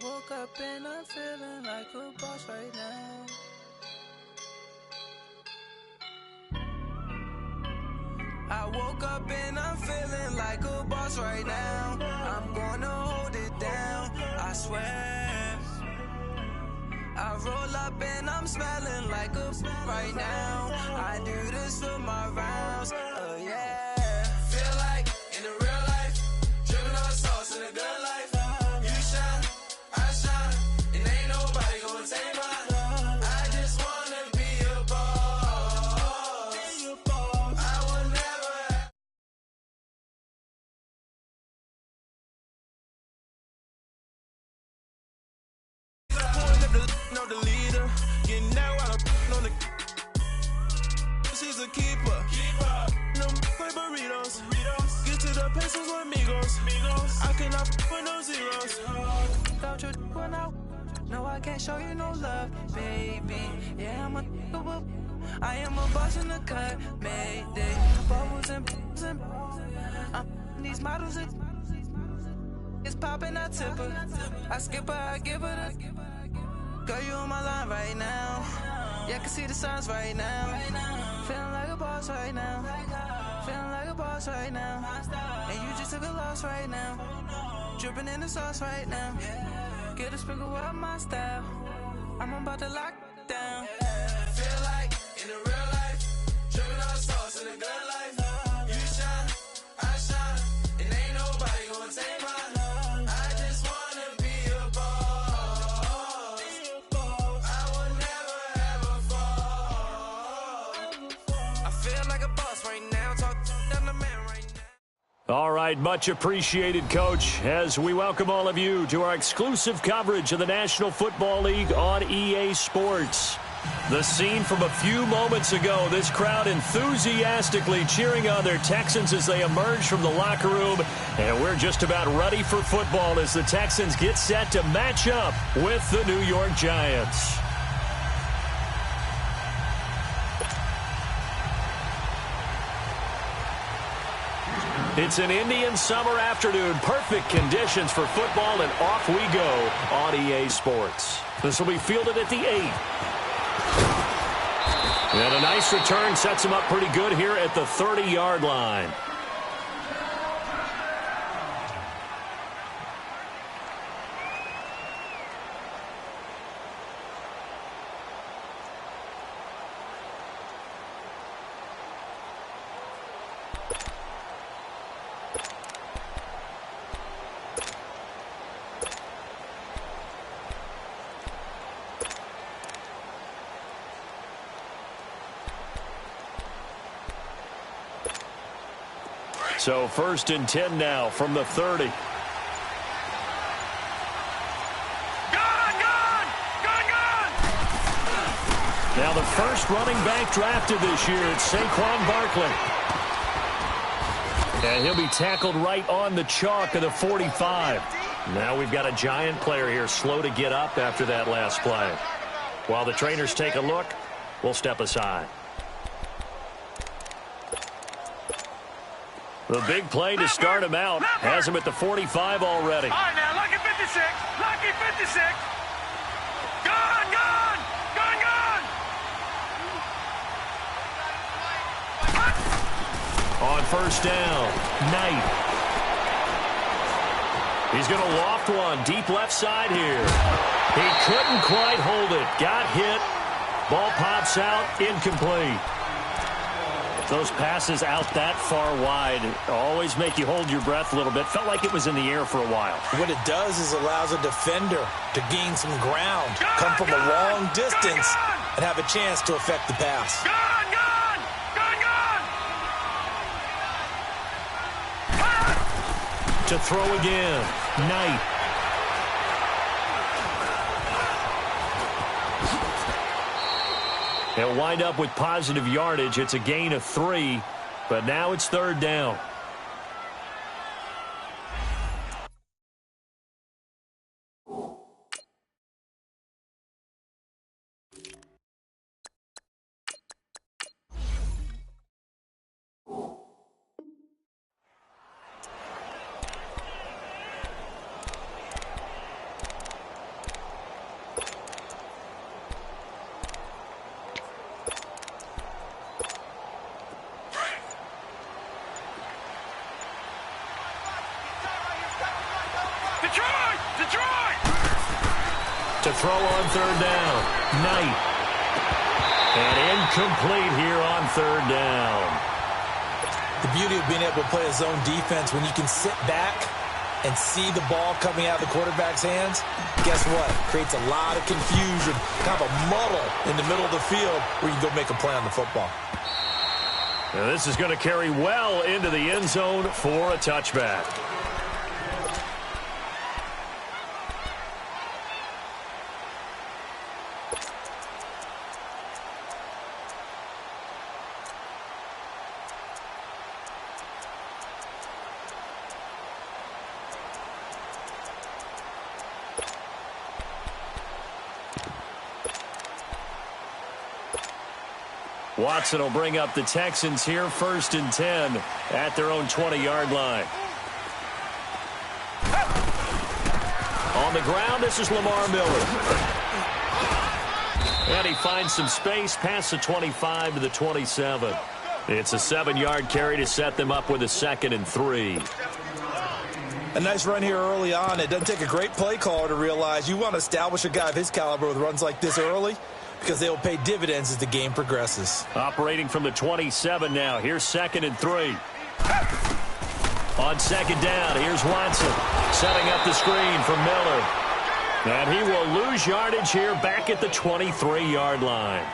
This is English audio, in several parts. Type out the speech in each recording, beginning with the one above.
woke up and I'm feeling like a boss right now. I woke up and I'm feeling like a boss right now. I'm gonna hold it down, I swear. I roll up and I'm smelling like a right now. I do this for my rounds, yeah. Feel like in the real life, dripping on sauce in a good life. You shine, I shine, and ain't nobody gonna take mine. I just wanna be a boss. I will never. Know the leader, you know I don't on the. She's a keeper. No play burritos. Get to the pesos with amigos. I cannot with no zeros. Without you going out, no, I can't show you no love, baby. Yeah, I am a boss in the cut, mayday. Bubbles and I'm these models. It's popping, I tip her. I skip her, I give her the. Girl, you on my line right now. Yeah, I can see the signs right now. Feeling like a boss right now. Feeling like a boss right now. And you just took a loss right now. Dripping in the sauce right now. Get a sprinkle up my style. I'm about to lock down. Feel like in the real life, dripping on sauce in a good life. You shine, I shine, and ain't nobody gonna take mine. I just wanna be a boss. I will never ever fall. I feel like a boss right now. Talk down the man right now. All right, much appreciated, Coach, as we welcome all of you to our exclusive coverage of the National Football League on EA Sports. The scene from a few moments ago, this crowd enthusiastically cheering on their Texans as they emerge from the locker room, and we're just about ready for football as the Texans get set to match up with the New York Giants. It's an Indian summer afternoon. Perfect conditions for football, and off we go on EA Sports. This will be fielded at the 8. And a nice return sets him up pretty good here at the 30-yard line. So 1st and 10 now from the 30. Gone! Now the first running back drafted this year, it's Saquon Barkley. And he'll be tackled right on the chalk of the 45. Now we've got a Giant player here slow to get up after that last play. While the trainers take a look, we'll step aside. The big play to start him out has him at the 45 already. All right, now, lucky 56. Lucky 56. Gone! On first down, Knight. He's going to loft one deep left side here. He couldn't quite hold it. Got hit. Ball pops out, incomplete. Those passes out that far wide always make you hold your breath a little bit. Felt like it was in the air for a while. What it does is allows a defender to gain some ground, come from a long distance, and have a chance to affect the pass. To throw again, Knight. They'll wind up with positive yardage. It's a gain of 3, but now it's 3rd down. Detroit! To throw on third down. Knight. And incomplete here on third down. The beauty of being able to play a zone defense when you can sit back and see the ball coming out of the quarterback's hands, guess what? Creates a lot of confusion, kind of a muddle in the middle of the field where you can go make a play on the football. Now this is going to carry well into the end zone for a touchback. Watson will bring up the Texans here, 1st and 10 at their own 20-yard line. On the ground, this is Lamar Miller. And he finds some space past the 25 to the 27. It's a 7-yard carry to set them up with a 2nd and 3. A nice run here early on. It doesn't take a great play caller to realize you want to establish a guy of his caliber with runs like this early, because they will pay dividends as the game progresses. Operating from the 27 now. Here's 2nd and 3. On 2nd down, here's Watson setting up the screen for Miller. And he will lose yardage here back at the 23-yard line.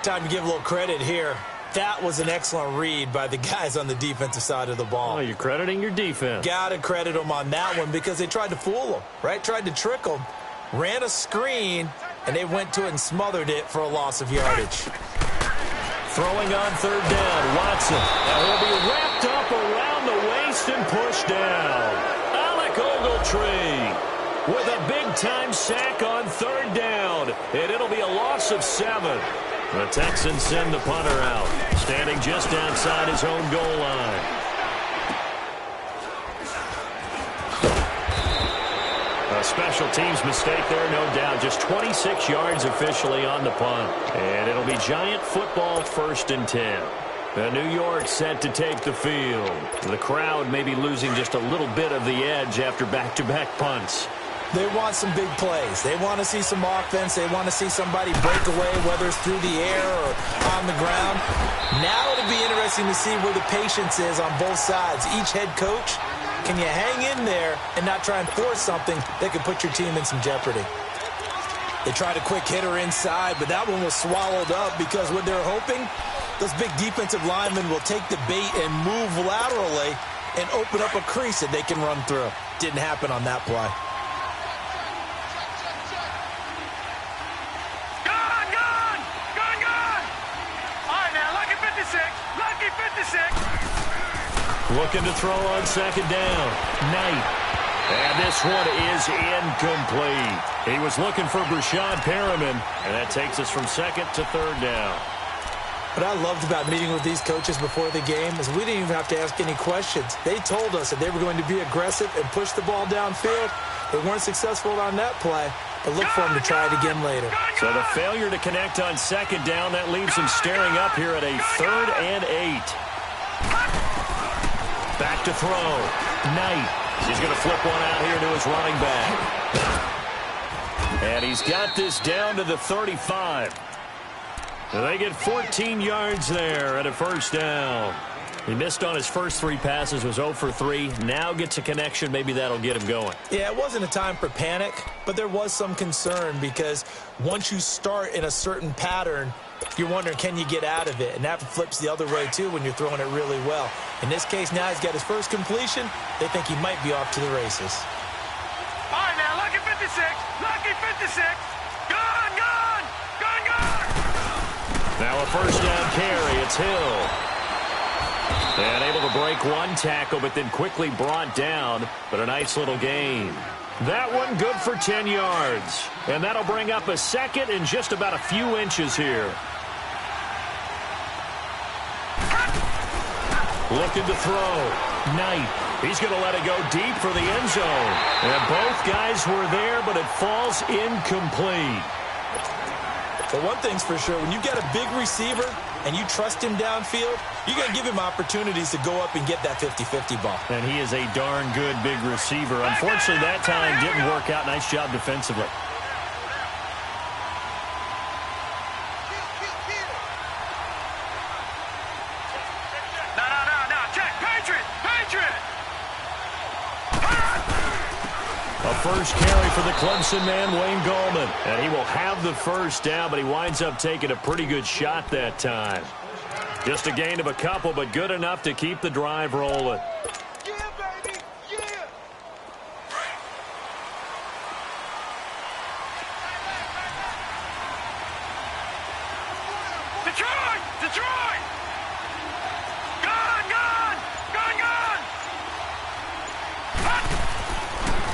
Time to give a little credit here. That was an excellent read by the guys on the defensive side of the ball. Oh, you're crediting your defense. Got to credit them on that one because they tried to fool them, right? Tried to trick them. Ran a screen, and they went to it and smothered it for a loss of yardage. Throwing on 3rd down, Watson. And he'll be wrapped up around the waist and pushed down. Alec Ogletree with a big-time sack on 3rd down. And it'll be a loss of 7. The Texans send the punter out, standing just outside his own goal line. A special teams mistake there, no doubt. Just 26 yards officially on the punt. And it'll be Giant football, 1st and 10. New York set to take the field. The crowd may be losing just a little bit of the edge after back-to-back punts. They want some big plays. They want to see some offense. They want to see somebody break away, whether it's through the air or on the ground. Now it'll be interesting to see where the patience is on both sides. Each head coach, can you hang in there and not try and force something that could put your team in some jeopardy? They tried a quick hitter inside, but that one was swallowed up because what they're hoping, those big defensive linemen will take the bait and move laterally and open up a crease that they can run through. Didn't happen on that play. Lucky 56. Looking to throw on 2nd down. Knight. And this one is incomplete. He was looking for Brashad Perriman, and that takes us from 2nd to 3rd down. What I loved about meeting with these coaches before the game is we didn't even have to ask any questions. They told us that they were going to be aggressive and push the ball downfield. They weren't successful on that play, but look for them to try it again later. So the failure to connect on 2nd down, that leaves him staring up here at a 3rd and 8. Back to throw. Knight. He's going to flip one out here to his running back. And he's got this down to the 35. So they get 14 yards there at a 1st down. He missed on his first 3 passes, was 0 for 3. Now gets a connection. Maybe that'll get him going. Yeah, it wasn't a time for panic, but there was some concern because once you start in a certain pattern, you're wondering, can you get out of it? And that flips the other way, too, when you're throwing it really well. In this case, now he's got his first completion. They think he might be off to the races. All right, now, lucky 56. Lucky 56. Gone, gone. Gone, gone. Now a 1st down carry. It's Hill. And able to break one tackle, but then quickly brought down. But a nice little gain. That one good for 10 yards. And that'll bring up a 2nd and just about a few inches here. Looking to throw. Knight. He's going to let it go deep for the end zone. And both guys were there, but it falls incomplete. But one thing's for sure, when you've got a big receiver and you trust him downfield, you're going to give him opportunities to go up and get that 50-50 ball. And he is a darn good big receiver. Unfortunately, that time didn't work out. Nice job defensively. A first carry for the Clemson man, Wayne Gallman. And he will have the first down, but he winds up taking a pretty good shot that time. Just a gain of a couple, but good enough to keep the drive rolling. Yeah, baby! Yeah! Detroit! Detroit! Gone! Gone! Gone! Gone!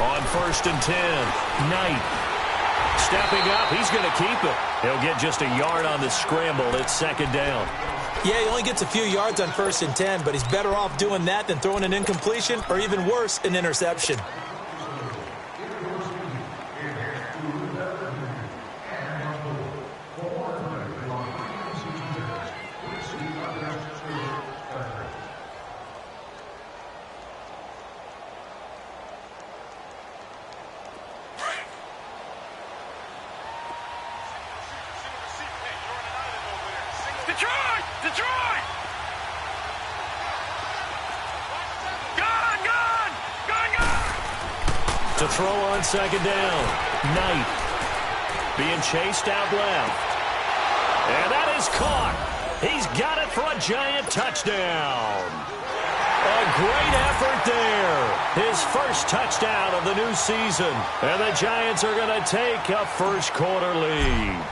On 1st and 10, Knight. Stepping up, he's going to keep it. He'll get just a yard on the scramble. It's 2nd down. Yeah, he only gets a few yards on 1st and 10, but he's better off doing that than throwing an incompletion or even worse, an interception. Detroit! Detroit! Gone! Gone! Gone! Gone! To throw on 2nd down, Knight. Being chased out left. And that is caught. He's got it for a giant touchdown. A great effort there. His first touchdown of the new season. And the Giants are going to take a first quarter lead.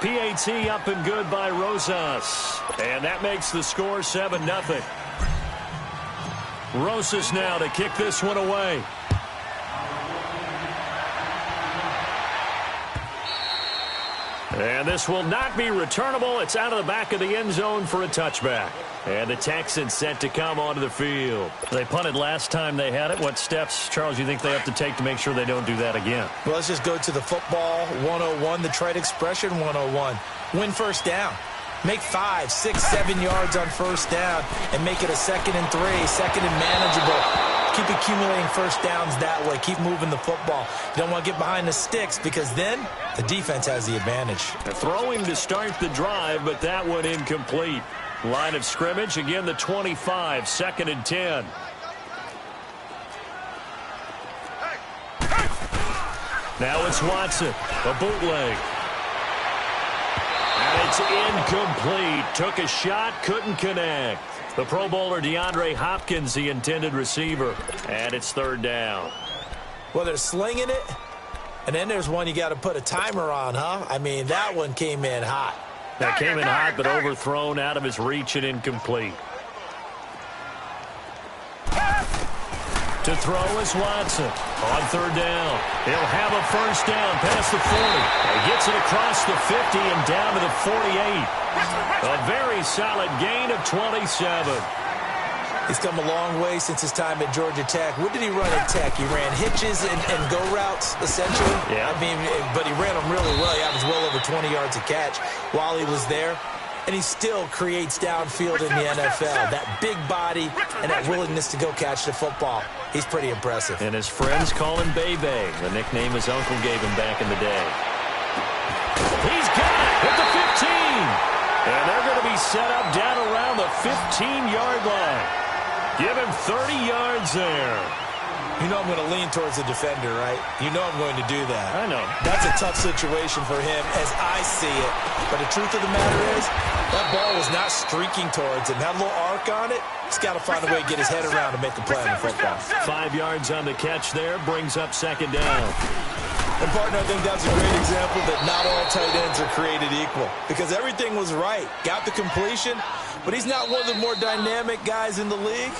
PAT up and good by Rosas. And that makes the score 7-0. Rosas now to kick this one away. And this will not be returnable. It's out of the back of the end zone for a touchback. And the Texans set to come onto the field. They punted last time they had it. What steps, Charles, you think they have to take to make sure they don't do that again? Well, let's just go to the football 101, the trade expression 101. Win first down. Make 5, 6, 7 yards on first down and make it a 2nd and 3, 2nd and manageable. Keep accumulating first downs that way. Keep moving the football. You don't want to get behind the sticks because then the defense has the advantage. Throwing to start the drive, but that one incomplete. Line of scrimmage, again the 25, 2nd and 10. Now it's Watson, a bootleg. And it's incomplete. Took a shot, couldn't connect. The Pro Bowler DeAndre Hopkins, the intended receiver. And it's 3rd down. Well, they're slinging it. And then there's one you got to put a timer on, huh? I mean, that one came in hot. That came in hot, but overthrown out of his reach and incomplete. To throw is Watson. On 3rd down. He'll have a first down past the 40. He gets it across the 50 and down to the 48. A very solid gain of 27. He's come a long way since his time at Georgia Tech. What did he run at Tech? He ran hitches and go routes, essentially. Yeah. I mean, but he ran them really well. He averaged well over 20 yards a catch while he was there. And he still creates downfield in the NFL. That big body and that willingness to go catch the football. He's pretty impressive. And his friends call him Bebe, the nickname his uncle gave him back in the day. He's got it at the 15. And they're going to be set up down around the 15-yard line. Give him 30 yards there. You know I'm going to lean towards the defender, right? You know I'm going to do that. I know. That's a tough situation for him as I see it. But the truth of the matter is, that ball was not streaking towards him. Had a little arc on it. He's got to find a way to get his head around to make a play on the football. 5 yards on the catch there. Brings up 2nd down. And, partner, I think that's a great example that not all tight ends are created equal. Because everything was right. Got the completion, but he's not one of the more dynamic guys in the league.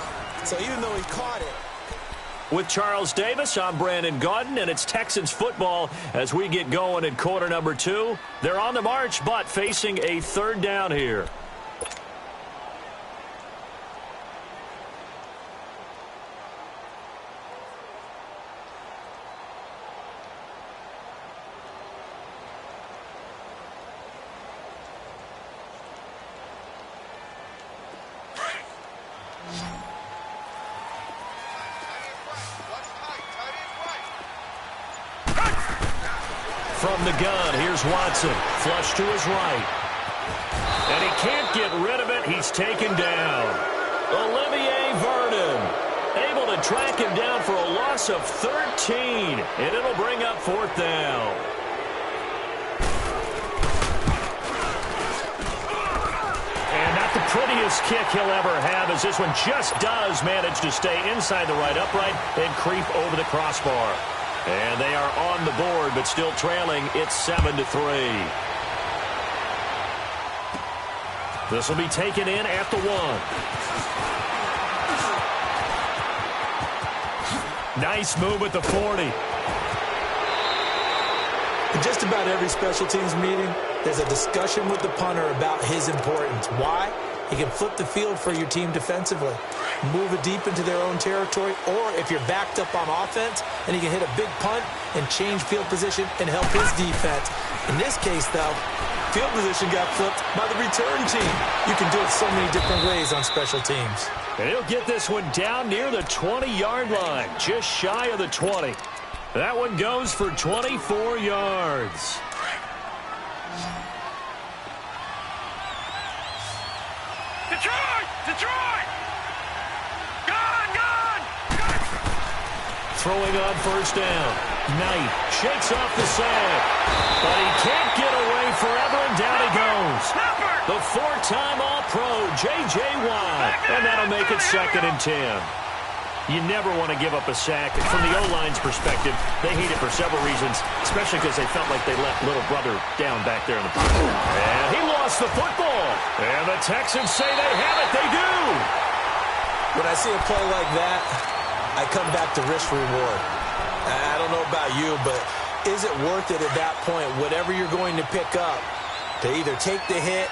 So even though he caught it. With Charles Davis, I'm Brandon Gaudin, and it's Texans football as we get going in quarter number 2. They're on the march, but facing a 3rd down here. from the gun. Here's Watson. Flush to his right. And he can't get rid of it. He's taken down. Olivier Vernon able to track him down for a loss of 13. And it'll bring up 4th down. And not the prettiest kick he'll ever have, as this one just does manage to stay inside the right upright and creep over the crossbar. And they are on the board, but still trailing. It's 7-3. This will be taken in at the 1. Nice move at the 40. In just about every special teams meeting, there's a discussion with the punter about his importance. Why? He can flip the field for your team defensively, move it deep into their own territory, or if you're backed up on offense, and he can hit a big punt and change field position and help his defense. In this case, though, field position got flipped by the return team. You can do it so many different ways on special teams. And he'll get this one down near the 20-yard line, just shy of the 20. That one goes for 24 yards. Detroit! Detroit! Gone! Throwing on 1st down. Knight shakes off the sack. But he can't get away forever, and down he goes. The 4-time All-Pro, J.J. Watt. And that'll make it 2nd and 10. You never want to give up a sack. From the O-line's perspective, they hate it for several reasons, especially because they felt like they left little brother down back there in the pocket. And he lost the football. And the Texans say they have it. They do. When I see a play like that, I come back to risk reward. I don't know about you, but is it worth it at that point, whatever you're going to pick up, to either take the hit,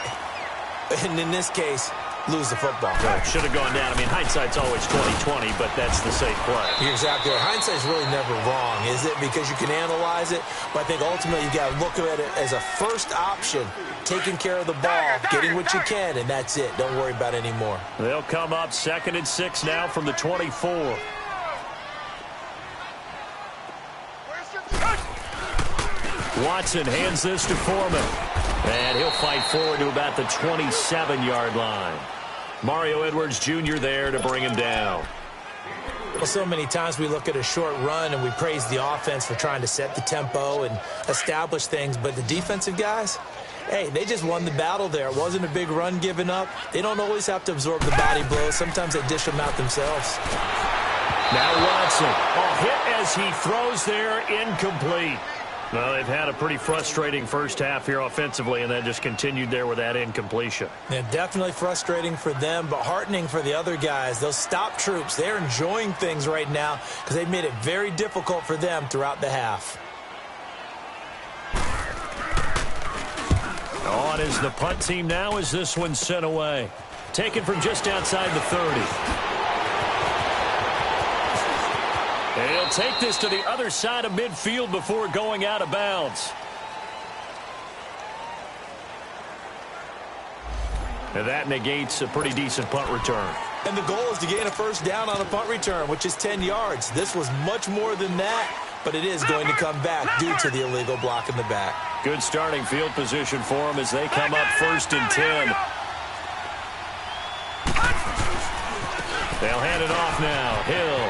and in this case, lose the football? Should have gone down. I mean, hindsight's always 20/20, but that's the safe play. You're exactly right. Hindsight's really never wrong, is it? Because you can analyze it, but I think ultimately you got to look at it as a first option, taking care of the ball, getting what you can, and that's it. Don't worry about it anymore. They'll come up 2nd and 6 now from the 24. Watson hands this to Foreman. And he'll fight forward to about the 27-yard line. Mario Edwards Jr. there to bring him down. Well, so many times we look at a short run and we praise the offense for trying to set the tempo and establish things, but the defensive guys, hey, they just won the battle there. It wasn't a big run given up. They don't always have to absorb the body blows. Sometimes they dish them out themselves. Now Watson, a hit as he throws there, incomplete. Well, they've had a pretty frustrating first half here offensively, and then just continued there with that incompletion. Yeah, definitely frustrating for them, but heartening for the other guys. Those stop troops, they're enjoying things right now because they've made it very difficult for them throughout the half. On is the punt team now as this one's sent away. Taken from just outside the 30. And he'll take this to the other side of midfield before going out of bounds. And that negates a pretty decent punt return. And the goal is to gain a first down on a punt return, which is 10 yards. This was much more than that, but it is going to come back due to the illegal block in the back. Good starting field position for them as they come up 1st and 10. They'll hand it off now. Hill.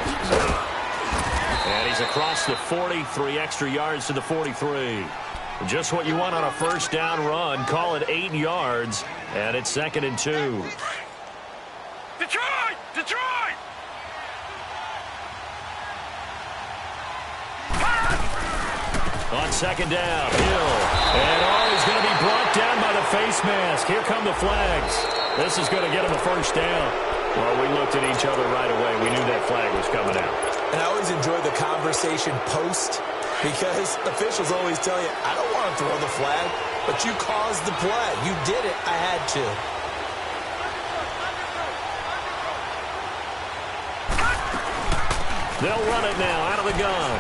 And he's across the 40, 3 extra yards to the 43. Just what you want on a first down run. Call it 8 yards, and it's 2nd and 2. Detroit! Detroit! On 2nd down, Hill. And he's going to be brought down by the face mask. Here come the flags. This is going to get him a first down. Well, we looked at each other right away. We knew that flag was coming out. And I always enjoy the conversation post because officials always tell you, I don't want to throw the flag, but you caused the play. You did it. I had to. They'll run it now out of the gun.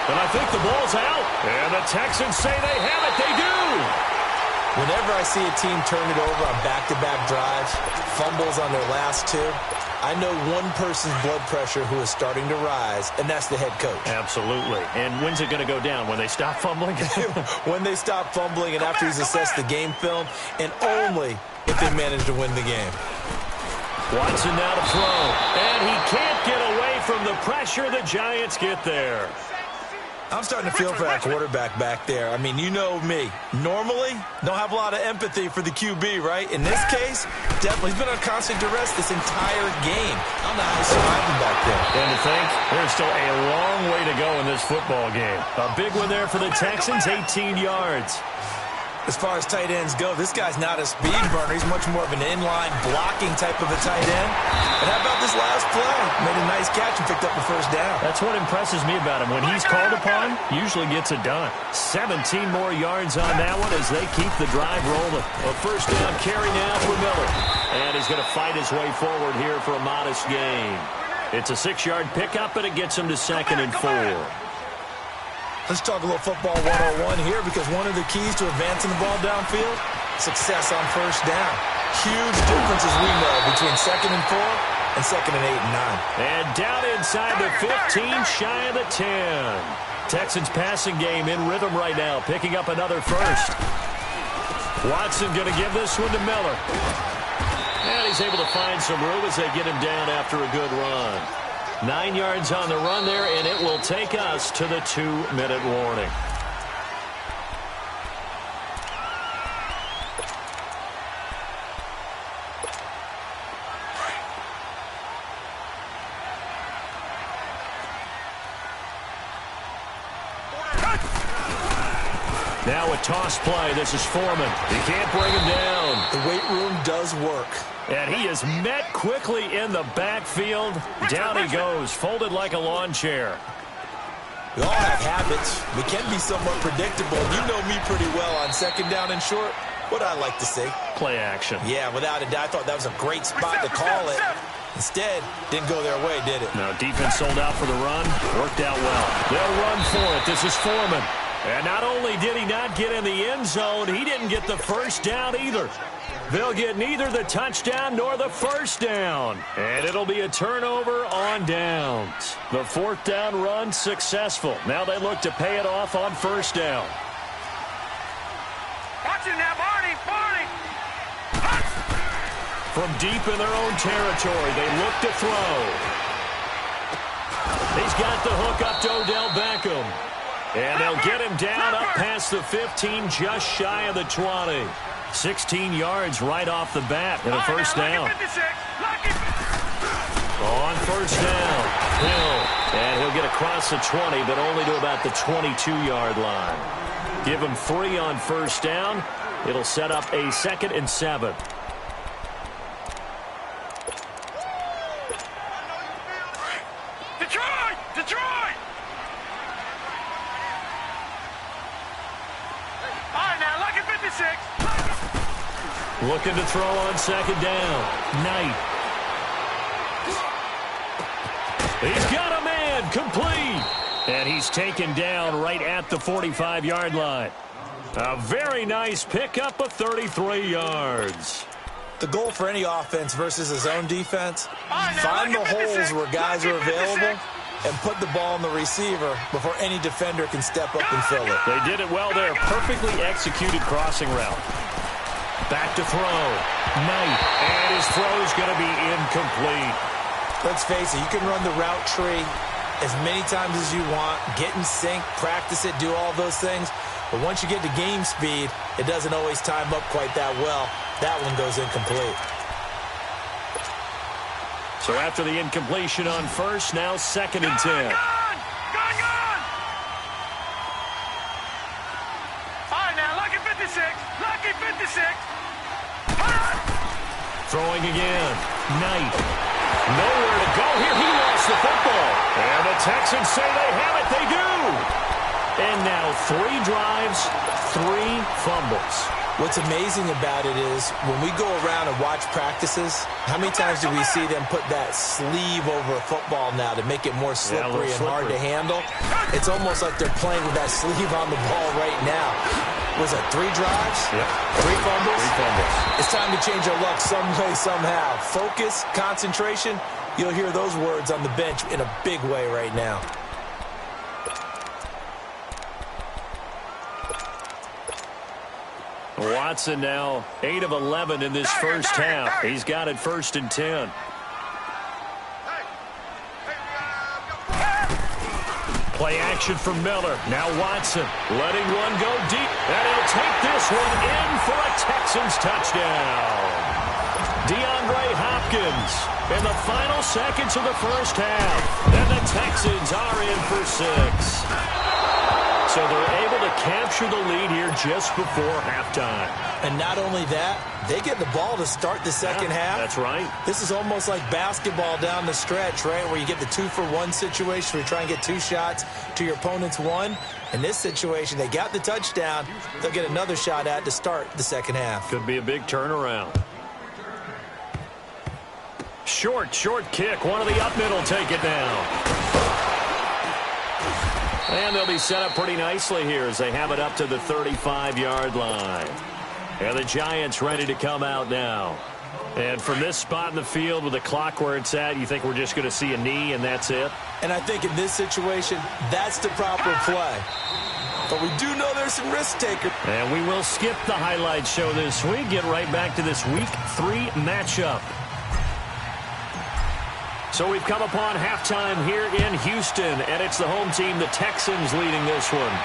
And I think the ball's out. And the Texans say they have it. They do. Whenever I see a team turn it over on back-to-back drives, fumbles on their last two, I know one person's blood pressure who is starting to rise, and that's the head coach. Absolutely. And when's it going to go down? When they stop fumbling? When they stop fumbling and after he's assessed the game film, and only if they manage to win the game. Watson now to throw, and he can't get away from the pressure. The Giants get there. I'm starting to feel for that quarterback back there. I mean, you know me. Normally, don't have a lot of empathy for the QB, right? In this case, definitely. He's been on constant duress this entire game. I don't know how he's surviving back there. And to think, there's still a long way to go in this football game. A big one there for the Texans, 18 yards. As far as tight ends go, this guy's not a speed burner. He's much more of an inline blocking type of a tight end. And how about this last play? Made a nice catch and picked up the first down. That's what impresses me about him. When he's called upon, usually gets it done. 17 more yards on that one as they keep the drive rolling. A first down carry now for Miller. And he's going to fight his way forward here for a modest gain. It's a 6-yard pickup, and it gets him to 2nd and 4. Let's talk a little football 101 here, because one of the keys to advancing the ball downfield, success on first down. Huge difference, as we know, between 2nd and 4 and 2nd and 8 and 9. And down inside the 15, shy of the 10. Texans passing game in rhythm right now, picking up another first. Watson going to give this one to Miller. And he's able to find some room as they get him down after a good run. 9 yards on the run there, and it will take us to the 2-minute warning. Now a toss play. This is Foreman. He can't bring him down. The weight room does work. And he is met quickly in the backfield. Down he goes, folded like a lawn chair. We all have habits. We can be somewhat predictable. You know me pretty well on 2nd down and short. What I like to see. Play action. Yeah, without a doubt. I thought that was a great spot to call it. Instead, didn't go their way, did it? Now defense sold out for the run. Worked out well. They'll run for it. This is Foreman. And not only did he not get in the end zone, he didn't get the first down either. They'll get neither the touchdown nor the first down. And it'll be a turnover on downs. The 4th down run successful. Now they look to pay it off on first down. Watch it now, Barney. From deep in their own territory, they look to throw. He's got the hook up to Odell Beckham. And they'll get him down up past the 15, just shy of the 20. 16 yards right off the bat and a first down. On first down, Hill. And he'll get across the 20, but only to about the 22-yard line. Give him 3 on first down. It'll set up a 2nd and 7. Detroit! All right, now, lucky 56. Looking to throw on 2nd down. Knight. He's got a man, complete. And he's taken down right at the 45-yard line. A very nice pickup of 33 yards. The goal for any offense versus his own defense, find the holes where guys are available and put the ball in the receiver before any defender can step up and fill it. They did it well there. Perfectly executed crossing route. Back to throw. Knight. And his throw is going to be incomplete. Let's face it, you can run the route tree as many times as you want, get in sync, practice it, do all those things. But once you get to game speed, it doesn't always time up quite that well. That one goes incomplete. So after the incompletion on first, now 2nd and 10. Gone! All right, now, lucky 56. Lucky 56. Throwing again. Knight. Nowhere to go here. He lost the football. And the Texans say they have it. They do. And now 3 drives, 3 fumbles. What's amazing about it is when we go around and watch practices, how many times do we see them put that sleeve over a football now to make it more slippery and hard to handle? It's almost like they're playing with that sleeve on the ball right now. Was that 3 drives? Yep. 3 fumbles? 3 fumbles. It's time to change our luck some way, somehow. Focus, concentration. You'll hear those words on the bench in a big way right now. Watson now 8 of 11 in this first half. He's got it 1st and 10. Play action from Miller. Now Watson letting one go deep. And he'll take this one in for a Texans touchdown. DeAndre Hopkins in the final seconds of the first half. And the Texans are in for 6. So they're able to capture the lead here just before halftime. And not only that, they get the ball to start the second half. That's right. This is almost like basketball down the stretch, right, where you get the 2-for-1 situation where you try and get 2 shots to your opponent's 1. In this situation, they got the touchdown. They'll get another shot at to start the second half. Could be a big turnaround. Short kick. One of the up middle take it down. And they'll be set up pretty nicely here as they have it up to the 35-yard line. And the Giants ready to come out now. And from this spot in the field with the clock where it's at, you think we're just going to see a knee and that's it? And I think in this situation, that's the proper play. But we do know there's some risk takers. And we will skip the highlight show this week. Get right back to this Week 3 matchup. So we've come upon halftime here in Houston, and it's the home team, the Texans, leading this one.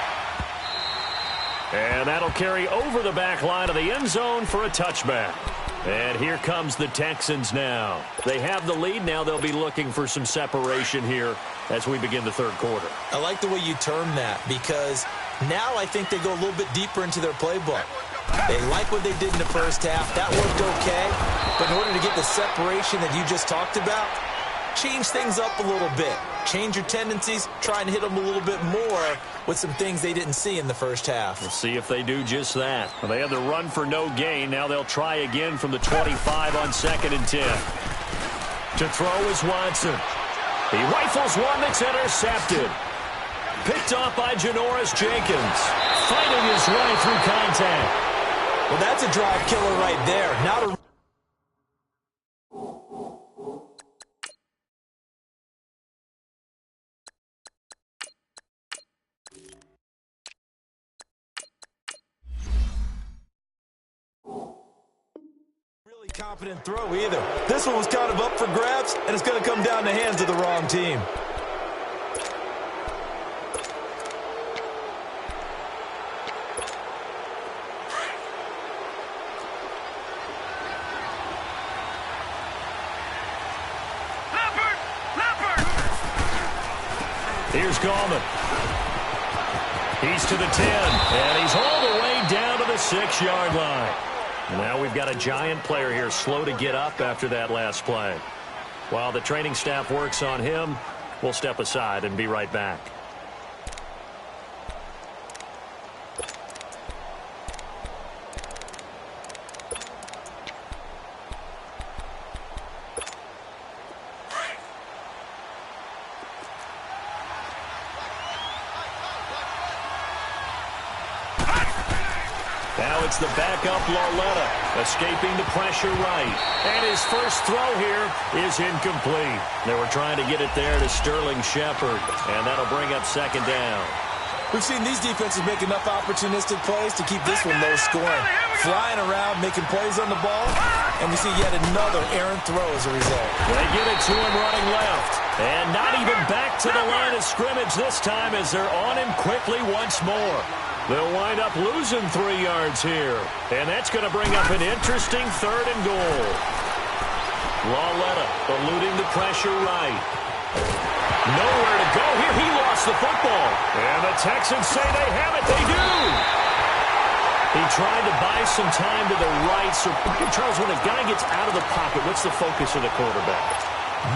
And that'll carry over the back line of the end zone for a touchback. And here comes the Texans now. They have the lead. Now they'll be looking for some separation here as we begin the third quarter. I like the way you term that because now I think they go a little bit deeper into their playbook. They like what they did in the first half. That worked okay. But in order to get the separation that you just talked about, change things up a little bit. Change your tendencies. Try and hit them a little bit more with some things they didn't see in the first half. We'll see if they do just that. Well, they had the run for no gain. Now they'll try again from the 25 on 2nd and 10. To throw is Watson. He rifles one that's intercepted. Picked off by Janoris Jenkins. Fighting his way through contact. Well, that's a drive killer right there. Not a confident throw either. This one was kind of up for grabs, and it's going to come down the hands of the wrong team. Here's Gallman. He's to the 10, and he's all the way down to the 6-yard line. Now we've got a Giant player here slow to get up after that last play. While the training staff works on him, we'll step aside and be right back. Now it's the backup Lauletta, escaping the pressure right. And his first throw here is incomplete. They were trying to get it there to Sterling Shepard, and that'll bring up 2nd down. We've seen these defenses make enough opportunistic plays to keep this one low scoring. Flying around, making plays on the ball, and we see yet another errant throw as a result. They get it to him running left. And not even back to the line of scrimmage this time as they're on him quickly once more. They'll wind up losing 3 yards here. And that's going to bring up an interesting 3rd and goal. Lauletta eluding the pressure right. Nowhere to go here. He lost the football. And the Texans say they have it. They do. He tried to buy some time to the right. So, Charles, when a guy gets out of the pocket, what's the focus of the quarterback?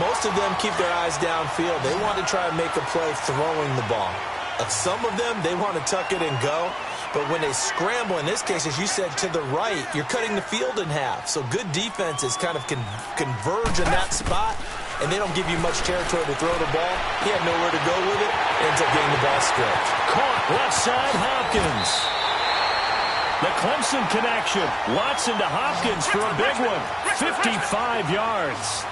Most of them keep their eyes downfield. They want to try and make a play throwing the ball. Some of them, they want to tuck it and go. But when they scramble, in this case, as you said, to the right, you're cutting the field in half. So good defenses kind of converge in that spot, and they don't give you much territory to throw the ball. He had nowhere to go with it. Ends up getting the ball stripped. Caught left side, Hopkins. The Clemson connection. Watson to Hopkins for a big one. 55 yards.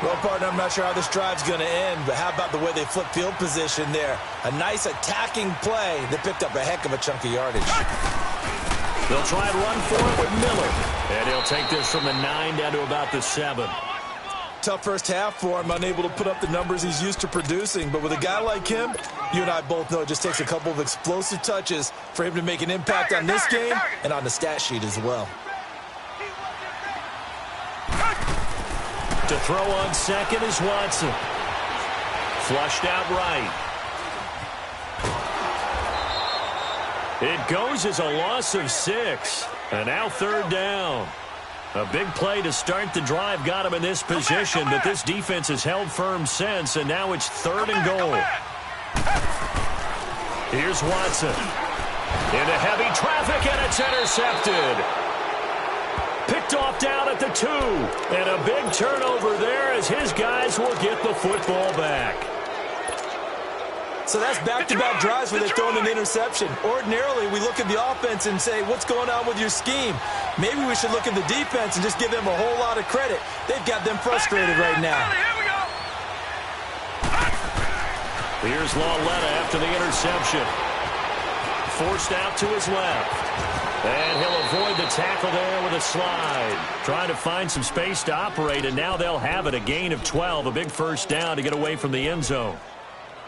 Well, partner, I'm not sure how this drive's going to end, but how about the way they flip field position there? A nice attacking play that picked up a heck of a chunk of yardage. They'll try and run for it with Miller. And he'll take this from the 9 down to about the 7. Tough first half for him, unable to put up the numbers he's used to producing. But with a guy like him, you and I both know it just takes a couple of explosive touches for him to make an impact on this game and on the stat sheet as well. To throw on second is Watson. Flushed out right. It goes as a loss of 6. And now 3rd down. A big play to start the drive got him in this position, but this defense has held firm since, and now it's 3rd and goal. Here's Watson. Into heavy traffic, and it's intercepted. Picked off down at the 2. And a big turnover there as his guys will get the football back. So that's back-to-back drives where they throw in an interception. Ordinarily, we look at the offense and say, what's going on with your scheme? Maybe we should look at the defense and just give them a whole lot of credit. They've got them frustrated right now. Here's Lauletta after the interception. Forced out to his left. And he'll avoid the tackle there with a slide. Trying to find some space to operate, and now they'll have it. A gain of 12, a big first down to get away from the end zone.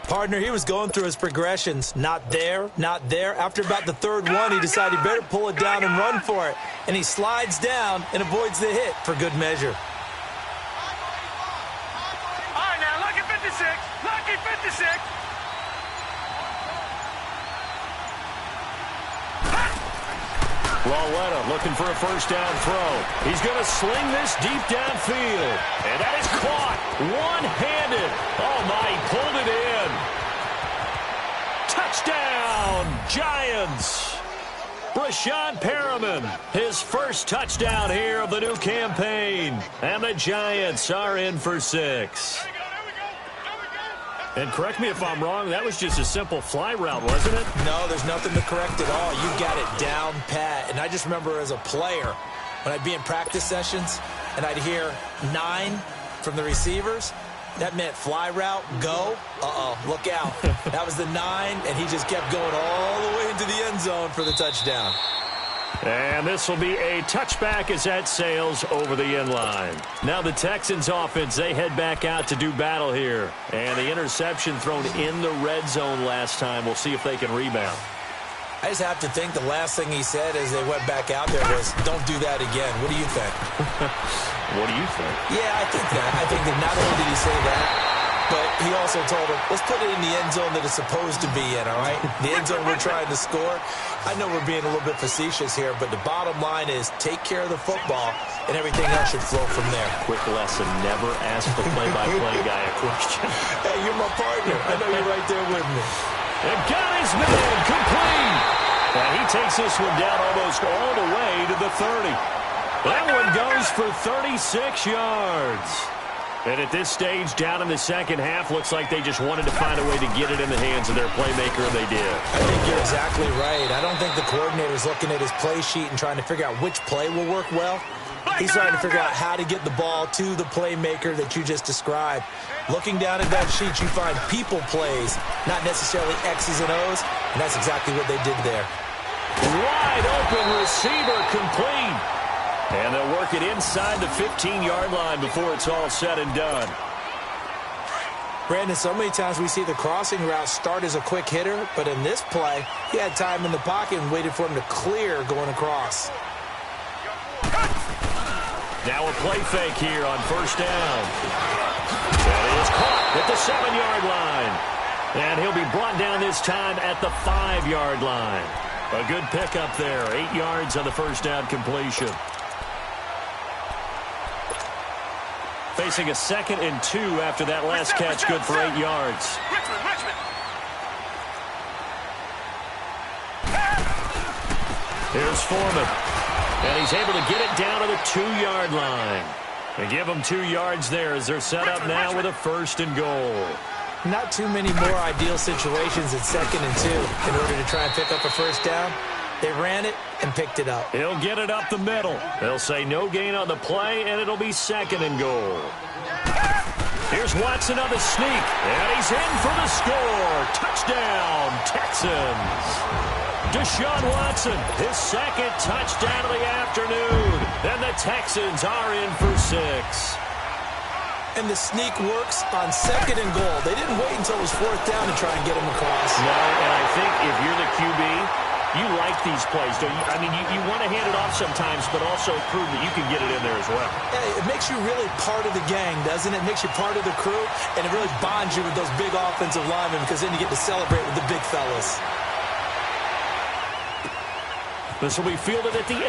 Partner, he was going through his progressions. Not there, not there. After about the 3rd one, he decided he better pull it down and run for it. And he slides down and avoids the hit for good measure. All right, now, lucky 56. Lucky 56. Lauletta looking for a first down throw. He's going to sling this deep downfield. And that is caught one-handed. Oh, my, he pulled it in. Touchdown, Giants. Brashon Perriman, his first touchdown here of the new campaign. And the Giants are in for 6. And correct me if I'm wrong, that was just a simple fly route, wasn't it? No, there's nothing to correct at all. You got it down pat. And I just remember as a player, when I'd be in practice sessions and I'd hear 9 from the receivers, that meant fly route, go. Uh-oh, look out. That was the 9, and he just kept going all the way into the end zone for the touchdown. And this will be a touchback as that sails over the end line. Now the Texans offense, they head back out to do battle here. And the interception thrown in the red zone last time. We'll see if they can rebound. I just have to think the last thing he said as they went back out there was, don't do that again. What do you think? What do you think? Yeah, I think that. I think that not only did he say that, but he also told him, let's put it in the end zone that it's supposed to be in, all right? The end zone we're trying to score. I know we're being a little bit facetious here, but the bottom line is take care of the football, and everything else should flow from there. Quick lesson, never ask the play-by-play guy a question. Hey, you're my partner. I know you're right there with me. And got his man complete. And he takes this one down almost all the way to the 30. That one goes for 36 yards. And at this stage, down in the second half, looks like they just wanted to find a way to get it in the hands of their playmaker, and they did. I think you're exactly right. I don't think the coordinator's looking at his play sheet and trying to figure out which play will work well. He's trying to figure out how to get the ball to the playmaker that you just described. Looking down at that sheet, you find people plays, not necessarily X's and O's, and that's exactly what they did there. Wide open receiver complete. And they'll work it inside the 15-yard line before it's all said and done. Brandon, so many times we see the crossing route start as a quick hitter, but in this play, he had time in the pocket and waited for him to clear going across. Now a play fake here on first down. That is caught at the 7-yard line. And he'll be brought down this time at the 5-yard line. A good pickup there. 8 yards on the first down completion. Facing a 2nd and 2 after that last catch, good for 8 yards. Here's Foreman. And he's able to get it down to the 2-yard line. And give them 2 yards there as they're set up now with a 1st and goal. Not too many more ideal situations at 2nd and 2 in order to try and pick up a first down. They ran it, and picked it up. He'll get it up the middle. They'll say no gain on the play, and it'll be 2nd and goal. Here's Watson on the sneak, and he's in for the score. Touchdown, Texans. Deshaun Watson, his 2nd touchdown of the afternoon. And the Texans are in for 6. And the sneak works on 2nd and goal. They didn't wait until it was 4th down to try and get him across. No, and I think if you're the QB, you like these plays, don't you? I mean, you want to hand it off sometimes, but also prove that you can get it in there as well. Yeah, it makes you really part of the gang, doesn't it? It makes you part of the crew, and it really bonds you with those big offensive linemen because then you get to celebrate with the big fellas. This will be fielded at the 8.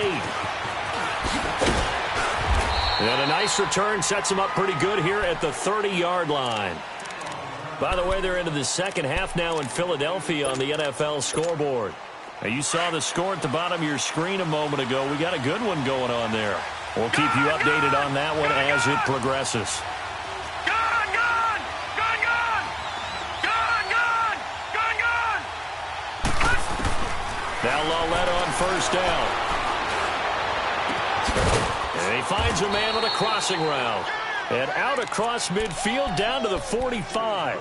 And a nice return sets them up pretty good here at the 30-yard line. By the way, they're into the 2nd half now in Philadelphia on the NFL scoreboard. Now, you saw the score at the bottom of your screen a moment ago. We got a good one going on there. We'll keep you updated on that one as it progresses. Gone, gone! Gone, gone! Gone, gone! Gone, gone! Now Lawletta on 1st down. And he finds a man on a crossing route. And out across midfield down to the 45.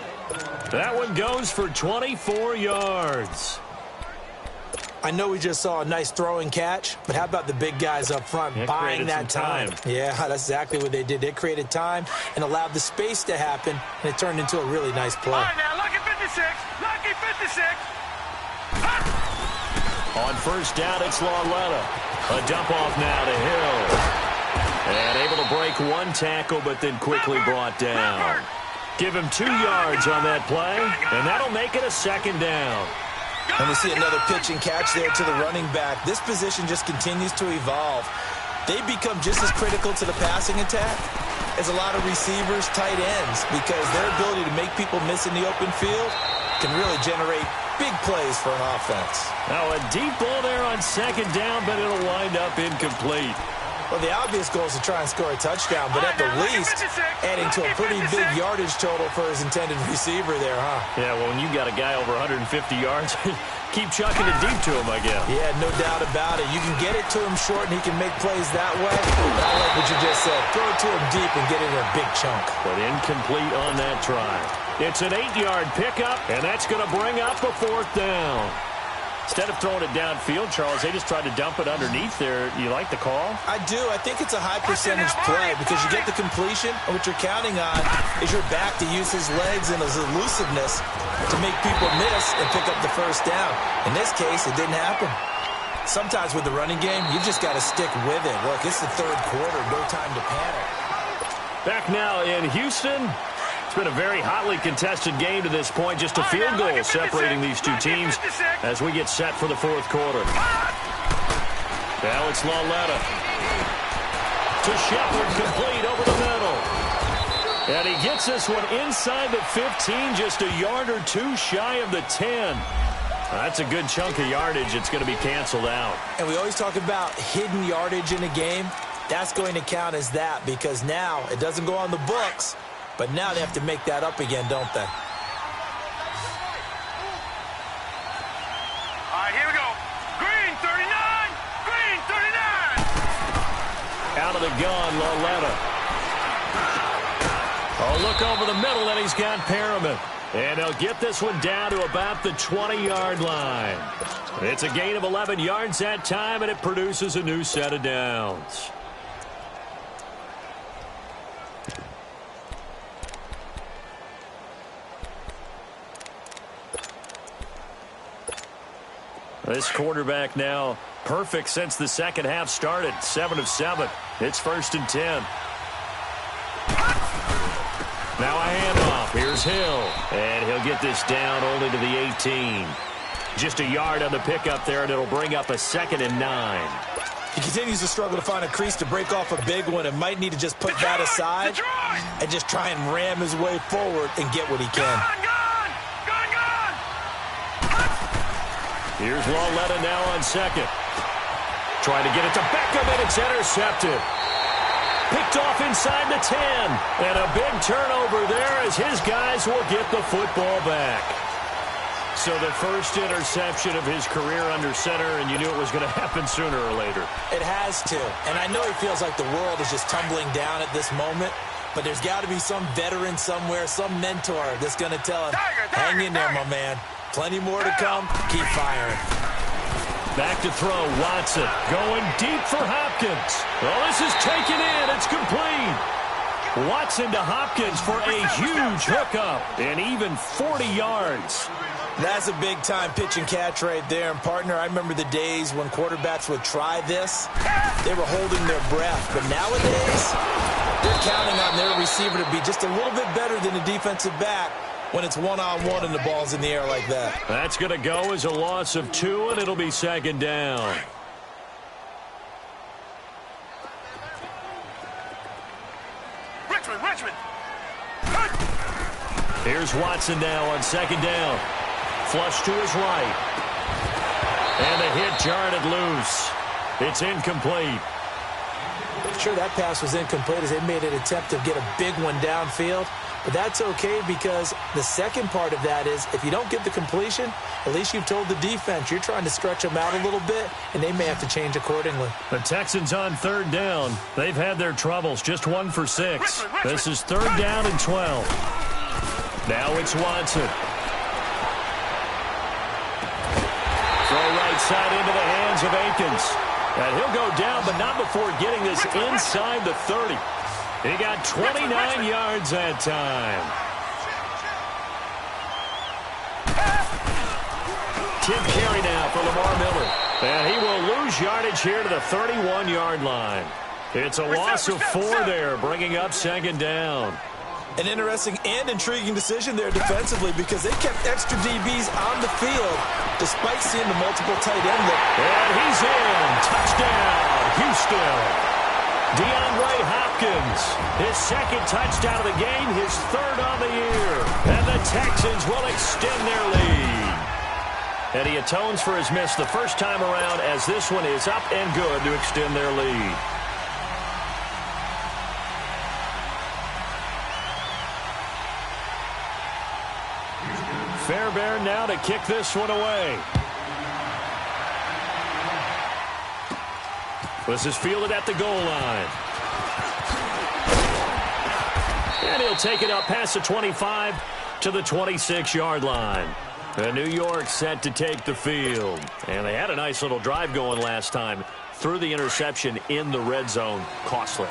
That one goes for 24 yards. I know we just saw a nice throwing catch, but how about the big guys up front buying that time? Yeah, that's exactly what they did. They created time and allowed the space to happen, and it turned into a really nice play. All right, now, lucky 56. Lucky 56. On 1st down, it's Lawletta. A dump off now to Hill. And able to break one tackle, but then quickly brought down. Give him 2 yards on that play, and that'll make it a 2nd down. And we see another pitch and catch there to the running back. This position just continues to evolve. They become just as critical to the passing attack as a lot of receivers, tight ends, because their ability to make people miss in the open field can really generate big plays for an offense. Now a deep ball there on 2nd down, but it'll wind up incomplete. Well, the obvious goal is to try and score a touchdown, but at the least, adding to a pretty big yardage total for his intended receiver there, huh? Yeah, well, when you got a guy over 150 yards, keep chucking it deep to him, I guess. Yeah, no doubt about it. You can get it to him short, and he can make plays that way. But I like what you just said. Throw it to him deep and get it in a big chunk. But incomplete on that try. It's an 8-yard pickup, and that's going to bring up a 4th down. Instead of throwing it downfield, Charles, they just tried to dump it underneath there. You like the call? I do. I think it's a high percentage play because you get the completion, and what you're counting on is your back to use his legs and his elusiveness to make people miss and pick up the 1st down. In this case, it didn't happen. Sometimes with the running game, you've just got to stick with it. Look, it's the 3rd quarter. No time to panic. Back now in Houston. It's been a very hotly contested game to this point. Just a field goal separating these two teams as we get set for the 4th quarter. Now it's Lawletta. To Shepard, complete over the middle. And he gets this one inside the 15, just a yard or 2 shy of the 10. That's a good chunk of yardage. It's going to be canceled out. And we always talk about hidden yardage in a game. That's going to count as that because now it doesn't go on the books. But now they have to make that up again, don't they? All right, here we go. Green, 39. Green, 39. Out of the gun, Lawletta. Oh, look over the middle, and he's got Perriman. And he'll get this one down to about the 20-yard line. It's a gain of 11 yards that time, and it produces a new set of downs. This quarterback now perfect since the 2nd half started. 7 of 7. It's 1st and 10. Now a handoff. Here's Hill. And he'll get this down only to the 18. Just a yard on the pickup there, and it'll bring up a 2nd and 9. He continues to struggle to find a crease to break off a big one and might need to just put that aside and just try and ram his way forward and get what he can. Here's Lawletta now on 2nd. Trying to get it to Beckham, and it's intercepted. Picked off inside the 10. And a big turnover there as his guys will get the football back. So the first interception of his career under center, and you knew it was going to happen sooner or later. It has to. And I know he feels like the world is just tumbling down at this moment, but there's got to be some veteran somewhere, some mentor that's going to tell him, hang in there, my man. Plenty more to come. Keep firing. Back to throw, Watson going deep for Hopkins. Well, this is taken in. It's complete. Watson to Hopkins for a huge hookup and even 40 yards. That's a big-time pitch and catch right there. And, partner, I remember the days when quarterbacks would try this. They were holding their breath. But nowadays, they're counting on their receiver to be just a little bit better than the defensive back when it's one-on-one and the ball's in the air like that. That's going to go as a loss of 2, and it'll be second down. Richmond. Here's Watson now on second down. Flush to his right. And the hit jarred it loose. It's incomplete. Sure, that pass was incomplete as they made an attempt to get a big one downfield. But that's okay because the second part of that is if you don't get the completion, at least you've told the defense you're trying to stretch them out a little bit, and they may have to change accordingly. The Texans on third down. They've had their troubles. Just 1 for 6. This is third down and 12. Now it's Watson. Throw right side into the hands of Akins. And he'll go down, but not before getting this inside the 30. He got 29 yards that time. Tip carry now for Lamar Miller. And he will lose yardage here to the 31-yard line. It's a loss of 4 there, bringing up second down. An interesting and intriguing decision there defensively because they kept extra DBs on the field despite seeing the multiple tight end look. And he's in. Touchdown, Houston. DeAndre Hopkins, his second touchdown of the game, his third on the year. And the Texans will extend their lead. And he atones for his miss the first time around as this one is up and good to extend their lead. Fairbairn now to kick this one away. This is fielded at the goal line. And he'll take it up past the 25 to the 26-yard line. And New York set to take the field. And they had a nice little drive going last time. Threw the interception in the red zone. Costly.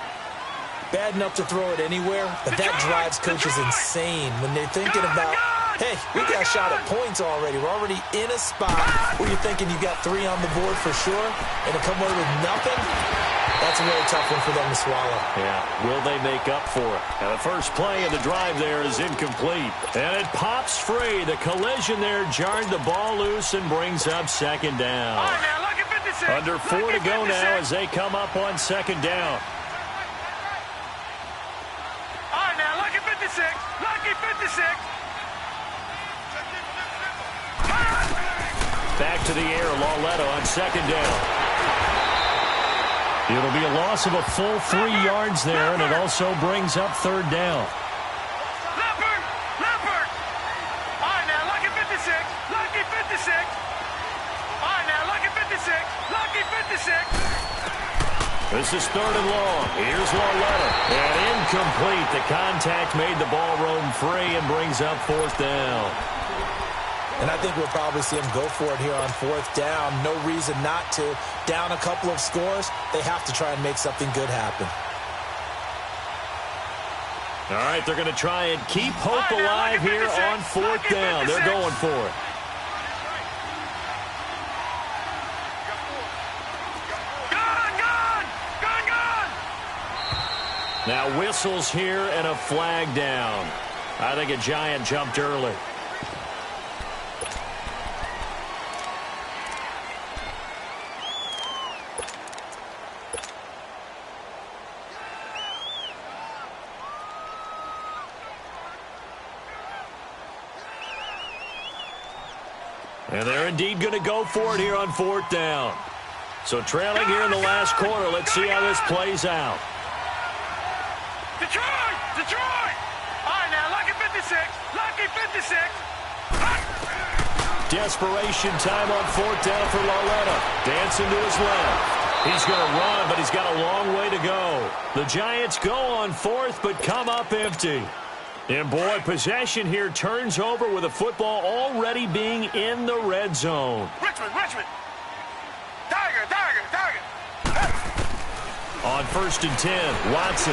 Bad enough to throw it anywhere, but that drives coaches insane when they're thinking about, hey, we got a shot at points already. We're already in a spot where you're thinking you got 3 on the board for sure, and to come away with nothing, that's a really tough one for them to swallow. Yeah, will they make up for it? Now the first play of the drive there is incomplete. And it pops free. The collision there jarred the ball loose and brings up second down. All right, now, lucky 56. Under 4 to go now as they come up on second down. All right, now, lucky 56. Lucky 56. Back to the air, Lauletto on second down. It'll be a loss of a full 3 yards there, and it also brings up third down. Leopard! All right, now, lucky 56. Lucky 56. All right, now, lucky 56. Lucky 56. This is third and long. Here's Lauletto. And incomplete. The contact made the ball roam free and brings up fourth down. And I think we'll probably see him go for it here on fourth down. No reason not to. Down a couple of scores, they have to try and make something good happen. All right, they're going to try and keep hope alive here on fourth down. They're going for it. Now whistles here and a flag down. I think a Giant jumped early. And they're indeed going to go for it here on fourth down. So trailing here in the last quarter. Let's see how this plays out. Detroit! All right, now, lucky 56. Lucky 56. Desperation time on fourth down for Lauletta. Dancing to his left. He's going to run, but he's got a long way to go. The Giants go on fourth, but come up empty. And, boy, possession here turns over with the football already being in the red zone. Richmond. Tiger. On 1st and 10, Watson.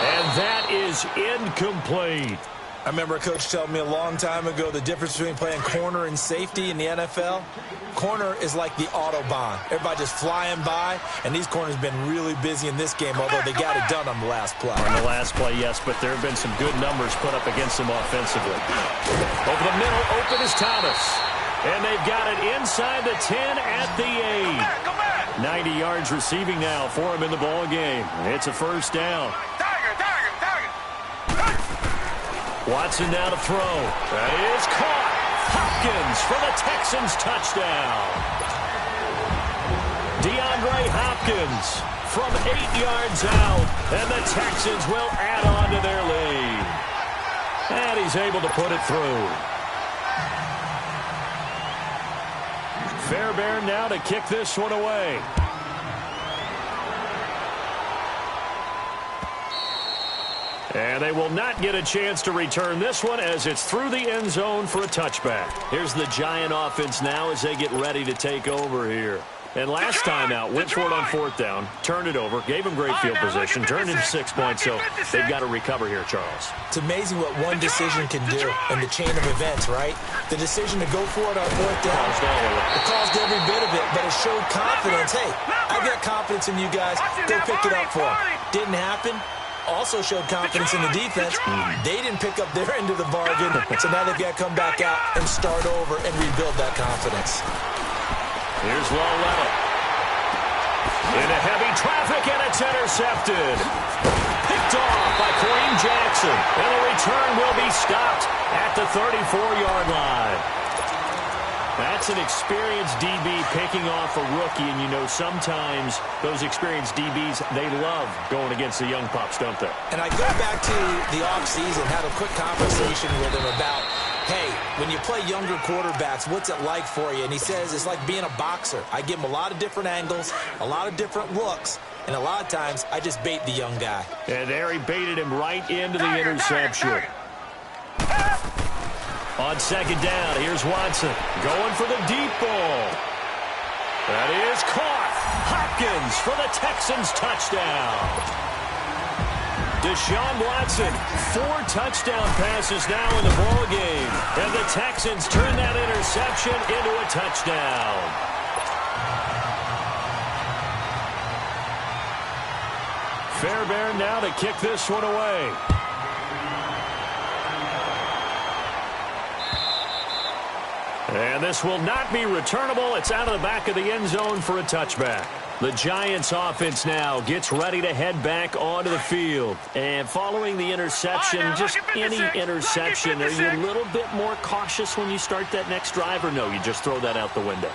And that is incomplete. I remember a coach telling me a long time ago the difference between playing corner and safety in the NFL. Corner is like the Autobahn. Everybody just flying by, and these corners have been really busy in this game, although they got it done on the last play. On the last play, yes, but there have been some good numbers put up against them offensively. Over the middle, open is Thomas. And they've got it inside the 10 at the 8. 90 yards receiving now for him in the ball game. It's a first down. Watson now to throw. That is caught. Hopkins for the Texans touchdown. DeAndre Hopkins from 8 yards out. And the Texans will add on to their lead. And he's able to put it through. Fairbairn now to kick this one away. And they will not get a chance to return this one as it's through the end zone for a touchback. Here's the Giant offense now as they get ready to take over here. And last time out, went for it on fourth down, turned it over, gave them great field position, turned into 6 points, so they've got to recover here, Charles. It's amazing what one decision can do in the chain of events, right? The decision to go for it on fourth down, it caused every bit of it, but it showed confidence. Hey, I got confidence in you guys. Go pick it up for them. Didn't happen. Also showed confidence in the defense. They didn't pick up their end of the bargain, so now they've got to come back out and start over and rebuild that confidence. Here's Lauletta. Into heavy traffic, and it's intercepted. Picked off by Kareem Jackson. And the return will be stopped at the 34-yard line. That's an experienced DB picking off a rookie, and you know sometimes those experienced DBs, they love going against the young pups, don't they? And I go back to the offseason, had a quick conversation with him about, hey, when you play younger quarterbacks, what's it like for you? And he says it's like being a boxer. I give him a lot of different angles, a lot of different looks, and a lot of times I just bait the young guy. And there he baited him right into the interception. On second down, here's Watson going for the deep ball. That is caught. Hopkins for the Texans touchdown. Deshaun Watson, 4 touchdown passes now in the ball game. And the Texans turn that interception into a touchdown. Fairbairn now to kick this one away. And this will not be returnable. It's out of the back of the end zone for a touchback. The Giants offense now gets ready to head back onto the field. And following the interception, just any interception, are you a little bit more cautious when you start that next drive, or no, you just throw that out the window?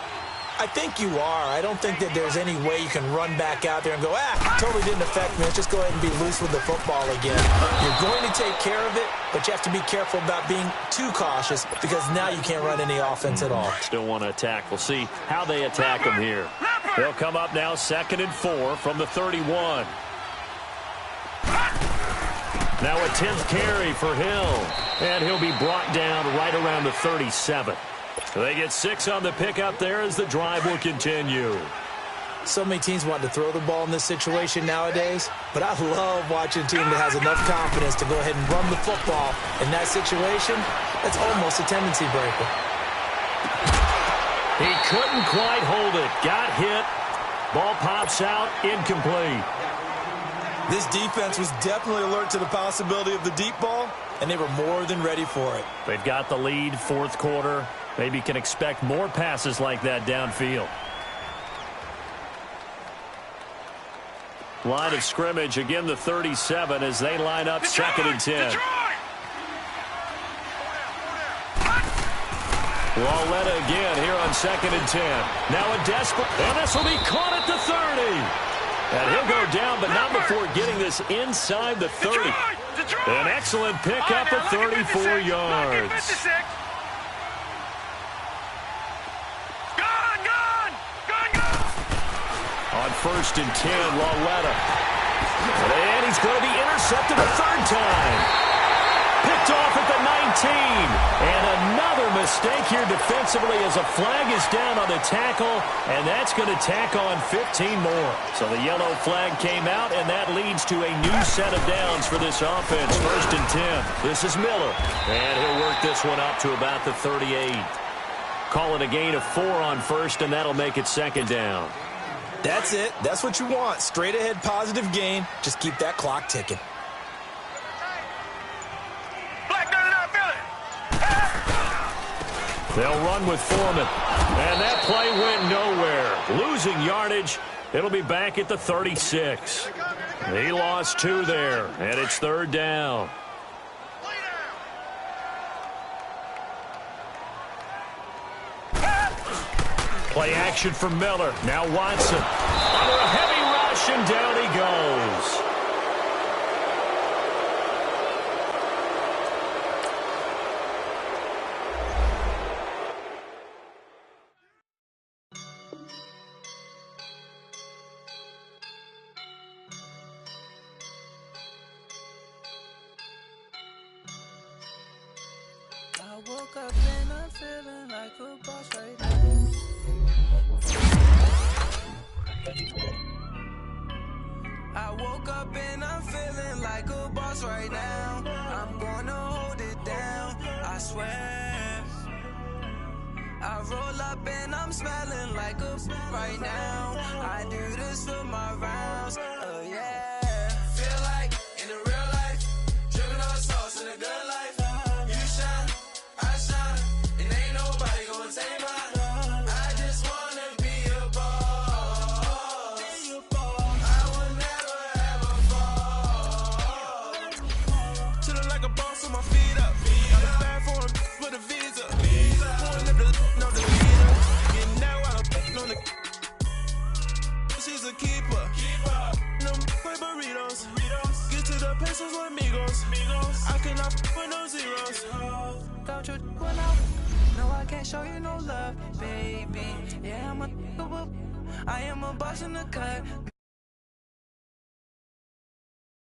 I think you are. I don't think that there's any way you can run back out there and go, totally didn't affect me. Let's just go ahead and be loose with the football again. You're going to take care of it, but you have to be careful about being too cautious because now you can't run any offense at all. Still want to attack. We'll see how they attack them here. They'll come up now 2nd and 4 from the 31. Now a 10th carry for Hill. And he'll be brought down right around the 37. They get 6 on the pickup there as the drive will continue. So many teams want to throw the ball in this situation nowadays, but I love watching a team that has enough confidence to go ahead and run the football in that situation. That's almost a tendency breaker. He couldn't quite hold it. Got hit. Ball pops out. Incomplete. This defense was definitely alert to the possibility of the deep ball, and they were more than ready for it. They've got the lead, 4th quarter. Maybe can expect more passes like that downfield. Line of scrimmage, again the 37 as they line up 2nd and 10. Lauletta again here on 2nd and 10. Now a desperate, and this will be caught at the 30. And he'll go down, but not before getting this inside the 30. An excellent pickup of 34 yards. 1st and 10. Lauletta. And he's going to be intercepted a third time. Picked off at the 19. And another mistake here defensively as a flag is down on the tackle, and that's going to tack on 15 more. So the yellow flag came out, and that leads to a new set of downs for this offense. 1st and 10. This is Miller. And he'll work this one up to about the 38. Call it a gain of 4 on 1st, and that'll make it 2nd down. That's it. That's what you want. Straight ahead positive gain. Just keep that clock ticking. They'll run with Foreman. And that play went nowhere. Losing yardage. It'll be back at the 36. He lost 2 there, and it's 3rd down. Play action for Miller. Now Watson. Under a heavy rush, and down he goes. I woke up and I'm feeling like a boss right now. I woke up and I'm feeling like a boss right now. I'm gonna hold it down, I swear. I roll up and I'm smelling like a right now. I do this for my rounds, oh yeah. Feel like in the real life, dripping on sauce in a good life. You shine, I shine, and ain't nobody gonna take mine. I just wanna be a boss. I will never ever fall. Chillin' like a boss with my feet up. Got a bag for him with a visa. Pulling up the leader. Getting out while I'm on the. She's a keeper. No play burritos. Get to the pesos with amigos. I cannot with no zeros. Don't you pull out? No, I can't show you no love, baby. Yeah, I am a boss in the cut.